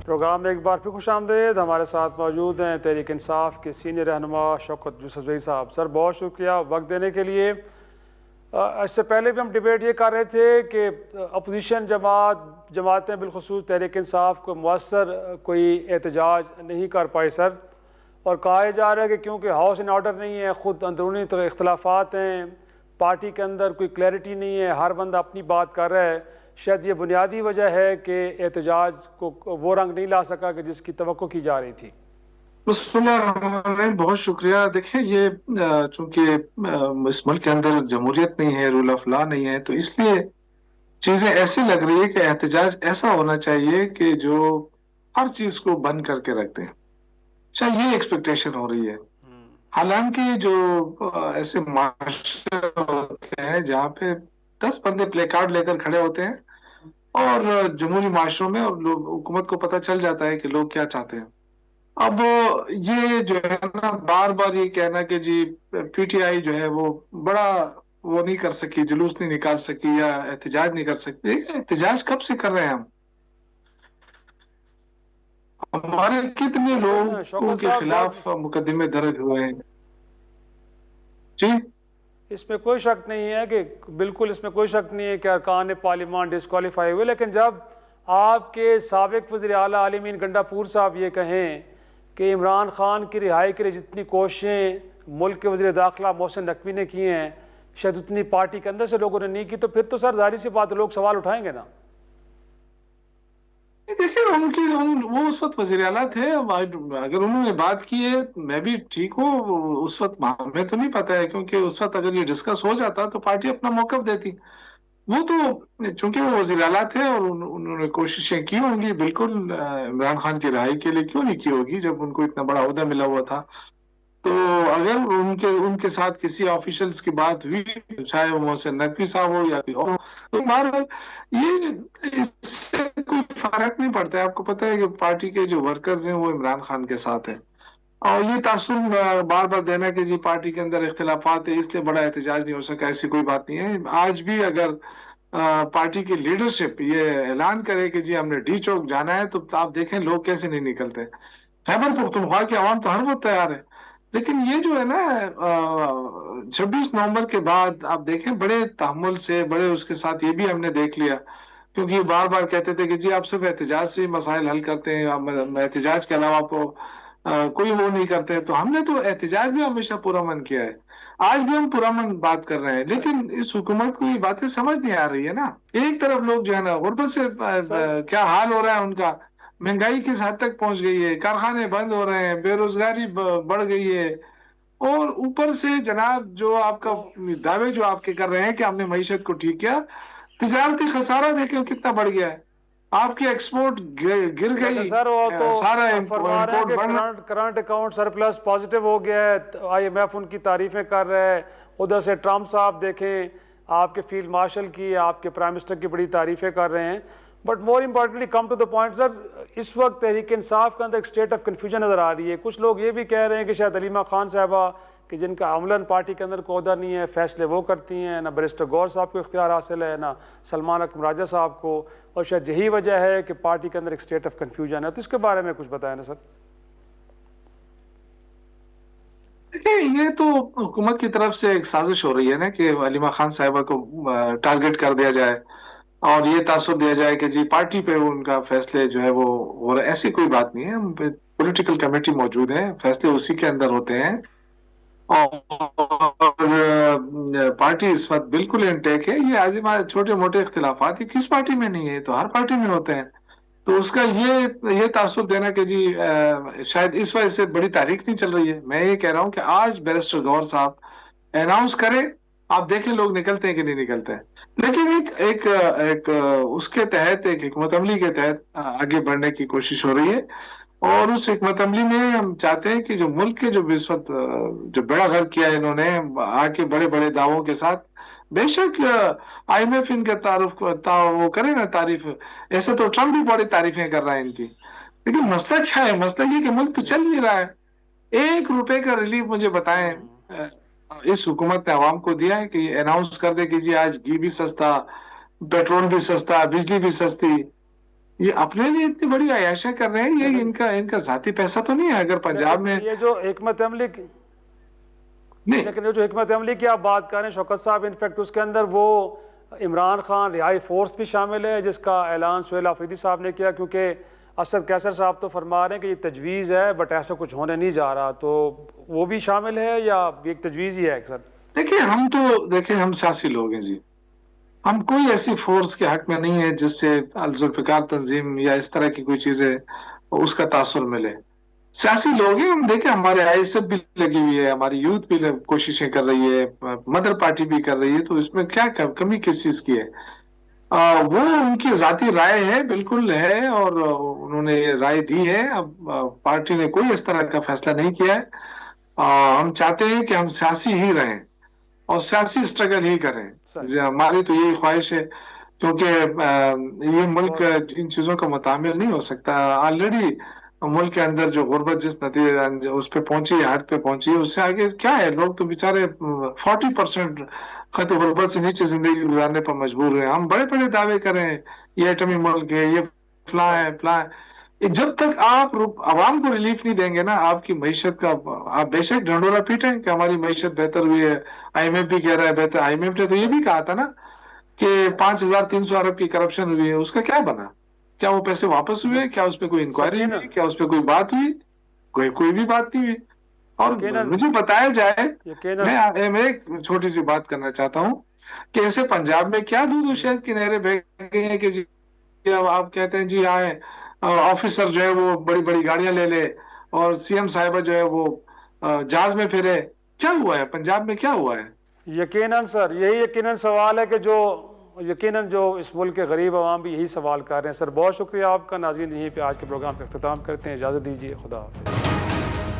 Programme میں ایک بار پھر خوش آمدید. ہمارے ساتھ موجود ہیں تحریک انصاف کے سینئر رہنما شوکت یوسفزئی صاحب. سر بہت شکریہ وقت دینے کے لیے. اس سے پہلے بھی ہم ڈیبیٹ یہ کر رہے تھے کہ اپوزیشن جماعتیں بالخصوص تحریک انصاف کو مؤثر کوئی احتجاج نہیں کر پائے سر, اور کہا جا رہا ہے کہ کیونکہ ہاؤس ان آرڈر نہیں ہے, خود اندرونی اختلافات ہیں, پارٹی کے اندر کوئی کلیئرٹی نہیں ہے, ہر بندہ اپنی بات کر رہا ہے. شاید یہ بنیادی وجہ ہے کہ احتجاج کو وہ رنگ نہیں لا سکا کہ جس کی توقع کی جا رہی تھی. بسم اللہ الرحمن الرحیم. بہت شکریہ. دیکھیں یہ چونکہ اس ملک کے اندر جمہوریت نہیں ہے, رول آف لا نہیں ہے, تو اس لیے چیزیں ایسی لگ رہی ہے کہ احتجاج ایسا ہونا چاہیے کہ جو ہر چیز کو بند کر کے رکھ دیں. شاید یہ ایکسپیکٹیشن ہو رہی ہے. حالانکہ جو ایسے معاشرے ہوتے ہیں جہاں پہ 10 بندے پلے کارڈ لے کر کھڑے ہوتے ہیں اور جمہوری معاشروں میں اور حکومت کو پتہ چل جاتا ہے کہ لوگ کیا چاہتے ہیں. اب یہ جو ہے نا بار بار یہ کہنا کہ جی پی ٹی آئی جو ہے وہ بڑا وہ نہیں کر سکی, جلوس نہیں نکال سکی یا احتجاج نہیں کر سکتی. احتجاج کب سے کر رہے ہیں ہمارے کتنے لوگوں شوکت کے صاحب خلاف مقدمے درج ہوئے ہیں. جی اس میں کوئی شک نہیں ہے کہ بالکل اس میں کوئی شک نہیں ہے کہ ارکان پارلیمان ڈسکوالیفائی ہوئے, لیکن جب آپ کے سابق وزیر اعلیٰ عالمین گنڈا پور صاحب یہ کہیں کہ عمران خان کی رہائی کے لیے جتنی کوششیں ملک کے وزیر داخلہ محسن نقوی نے کی ہیں شاید اتنی پارٹی کے اندر سے لوگوں نے نہیں کی, تو پھر تو سر ظاہر سی بات لوگ سوال اٹھائیں گے نا. دیکھیں وہ اس وقت وزیر اعلیٰ تھے. اگر انہوں نے بات کی ہے میں بھی ٹھیک ہوں. اس وقت ہمیں تو نہیں پتا ہے, کیونکہ اس وقت اگر یہ ڈسکس ہو جاتا تو پارٹی اپنا موقف دیتی. وہ تو چونکہ وہ وزیر اعلیٰ تھے اور انہوں نے کوششیں کی ہوں گی بالکل. عمران خان کی رہائی کے لیے کیوں نہیں کی ہوگی جب ان کو اتنا بڑا عہدہ ملا ہوا تھا. تو اگر ان کے ساتھ کسی آفیشلز کی بات ہوئی, چاہے وہ محسن نقوی صاحب ہو یا کوئی اور, تو بہرحال یہ اس سے کوئی فرق نہیں پڑتا ہے. آپ کو پتہ ہے کہ پارٹی کے جو ورکرز ہیں وہ عمران خان کے ساتھ ہیں, اور یہ تاثر بار بار دینا کہ جی پارٹی کے اندر اختلافات ہیں اس لیے بڑا احتجاج نہیں ہو سکا, ایسی کوئی بات نہیں ہے. آج بھی اگر پارٹی کی لیڈرشپ یہ اعلان کرے کہ جی ہم نے ڈی چوک جانا ہے, تو آپ دیکھیں لوگ کیسے نہیں نکلتے. خیبر پختونخوا کی عوام تو ہر وقت تیار ہے, لیکن یہ جو ہے نا 26 نومبر کے بعد آپ دیکھیں بڑے تحمل سے, بڑے اس کے ساتھ یہ بھی ہم نے دیکھ لیا, کیونکہ یہ بار بار کہتے تھے کہ جی آپ صرف احتجاج سے مسائل حل کرتے ہیں, احتجاج کے علاوہ آپ کو کوئی وہ نہیں کرتے. تو ہم نے تو احتجاج بھی ہمیشہ پورا من کیا ہے, آج بھی ہم پورا من بات کر رہے ہیں, لیکن اس حکومت کو یہ باتیں سمجھ نہیں آ رہی ہے نا. ایک طرف لوگ جو ہے نا غربت سے کیا حال ہو رہا ہے ان کا, مہنگائی کس حد تک پہنچ گئی ہے, کارخانے بند ہو رہے ہیں, بے روزگاری بڑھ گئی ہے, اور اوپر سے جناب جو آپ کا دعوے جو آپ کے کر رہے ہیں کہ ہم نے معیشت کو ٹھیک کیا, تجارتی خسارہ دیکھیں کتنا بڑھ گیا ہے. آپ کی ایکسپورٹ گر گئی, سر وہ تو سارا فرما رہے ہیں امپورٹ کہ بڑھنا. کرنٹ اکاؤنٹ سرپلس پازیٹیو ہو گیا ہے, آئی ایم ایف ان کی تعریفیں کر رہے ہیں. ادھر سے ٹرمپ صاحب دیکھیں آپ کے فیلڈ مارشل کی, آپ کے پرائم منسٹر کی بڑی تعریفیں کر رہے ہیں. But more importantly come to the point sir, اس وقت تحریک انصاف کے اندر ایک اسٹیٹ آف کنفیوژن نظر آ رہی ہے. کچھ لوگ یہ بھی کہہ رہے ہیں کہ شاید علیمہ خان صاحبہ کہ جن کا عملاً پارٹی کے اندر کوئی عہدہ نہیں ہے, فیصلے وہ کرتی ہیں, نہ بیرسٹر گور صاحب کو اختیار حاصل ہے, نہ سلمان اکرم راجہ صاحب کو, اور شاید یہی وجہ ہے کہ پارٹی کے اندر ایک اسٹیٹ آف کنفیوژن ہے. تو اس کے بارے میں کچھ بتائیں نا سر. یہ تو حکومت کی طرف سے ایک سازش ہو رہی ہے نا کہ علیمہ خان صاحبہ کو ٹارگٹ کر دیا جائے اور یہ تاثر دیا جائے کہ جی پارٹی پہ ان کا فیصلے جو ہے وہ ایسی کوئی بات نہیں ہے. پولیٹیکل کمیٹی موجود ہے, فیصلے اسی کے اندر ہوتے ہیں, اور پارٹی اس وقت بالکل انٹیک ہے. یہ عظیم چھوٹے موٹے اختلافات یہ کس پارٹی میں نہیں ہے, تو ہر پارٹی میں ہوتے ہیں. تو اس کا یہ تاثر دینا کہ جی شاید اس وجہ سے بڑی تاریخ نہیں چل رہی ہے. میں یہ کہہ رہا ہوں کہ آج بیرسٹر گور صاحب اناؤنس کرے, آپ دیکھیں لوگ نکلتے ہیں کہ نہیں نکلتے ہیں. لیکن ایک اس کے تحت ایک حکمت عملی کے تحت آگے بڑھنے کی کوشش ہو رہی ہے, اور اس حکمت عملی میں ہم چاہتے ہیں کہ جو ملک کے جو اس وقت جو بڑا غرق کیا ہے انہوں نے آ کے بڑے بڑے دعووں کے ساتھ, بے شک آئی ایم ایف ان کا تعارف وہ کرے نا تعریف, ایسے تو ٹرمپ بھی بڑی تعریفیں کر رہا ہے ان کی, لیکن مسئلہ کیا ہے؟ مسئلہ یہ کہ ملک تو چل نہیں رہا ہے. 1 روپے کا ریلیف مجھے بتائیں اس حکومت نے عوام کو دیا ہے کہ یہ اناؤنس کر دے کہ جی آج گھی بھی سستا, پیٹرول بھی سستا, بجلی بھی سستی. یہ اپنے لیے اتنی بڑی عیاشیں کر رہے ہیں، یہ ان کا ذاتی پیسہ تو نہیں ہے. اگر پنجاب میں یہ جو حکمت عملی نہیں، لیکن یہ جو حکمت عملی کی آپ بات کر رہے ہیں شوکت صاحب، انفیکٹ اس کے اندر وہ عمران خان رہائی فورس بھی شامل ہے جس کا اعلان سہیل آفریدی صاحب نے کیا، کیونکہ اسد کیسر صاحب تو فرما رہے ہیں کہ یہ تجویز ہے بٹ ایسا کچھ ہونے نہیں جا رہا، تو وہ بھی شامل ہے یا یہ ایک تجویز ہی ہے سر؟ دیکھیں ہم سیاسی لوگ ہیں جی، ہم کوئی ایسی فورس کے حق میں نہیں ہے جس سے ذوالفقار تنظیم یا اس طرح کی کوئی چیزیں اس کا تاثر ملے. سیاسی لوگ ہیں ہم. دیکھیں ہمارے آئی ایس ایف بھی لگی ہوئی ہے، ہماری یوتھ بھی کوششیں کر رہی ہے، مدر پارٹی بھی کر رہی ہے، تو اس میں کیا کمی کس چیز کی ہے؟ وہ ان کی ذاتی رائے ہے، بالکل ہے، اور انہوں نے یہ رائے دی ہے. اب پارٹی نے کوئی اس طرح کا فیصلہ نہیں کیا ہے. ہم چاہتے ہیں کہ ہم سیاسی ہی رہیں اور سیاسی اسٹرگل ہی کریں. ہماری تو یہی خواہش ہے، کیونکہ یہ ملک ان چیزوں کا متحمل نہیں ہو سکتا. آلریڈی ملک کے اندر جو غربت جس نتیجے اس پہ پہنچی ہے، حد پہ پہنچی ہے، اس سے آگے کیا ہے؟ لوگ تو بیچارے 40% خط غربت سے نیچے زندگی گزارنے پر مجبور ہیں. ہم بڑے بڑے دعوے کریں یہ ایٹمی ملک ہے، یہ فلاں ہے فلاں ہے. جب تک آپ عوام کو ریلیف نہیں دیں گے نا، آپ کی معیشت کا آپ بے شک ڈھنڈورا پیٹیں کہ ہماری معیشت بہتر ہوئی ہے، آئی ایم ایف بھی کہہ رہا ہے بہتر. آئی ایم ایف نے تو یہ بھی کہا تھا نا کہ 5300 ارب کی کرپشن ہوئی ہے، اس کا کیا بنا؟ کیا وہ پیسے واپس ہوئے؟ کیا اس پہ کوئی انکوائری ہوئی؟ کیا اس پہ کوئی بات ہوئی؟ کوئی بھی بات نہیں ہوئی. اور مجھے بتایا جائے، میں ایک چھوٹی سی بات کرنا چاہتا ہوں کہ ایسے پنجاب میں کیا دودھ و شہد کی نہریں بہہ گئی ہیں کہ جی آپ کہتے ہیں جی آئے آفیسر جو ہے وہ بڑی بڑی گاڑیاں لے لے اور سی ایم صاحبہ جو ہے وہ جہاز میں پھرے. کیا ہوا ہے پنجاب میں؟ کیا ہوا ہے؟ یقیناً سر، یہی یقیناً سوال ہے کہ جو یقیناً جو اس ملک کے غریب عوام بھی یہی سوال کر رہے ہیں. سر بہت شکریہ آپ کا. ناظرین یہیں پہ آج کے پروگرام کا اختتام کرتے ہیں. اجازت دیجیے. خدا حافظ.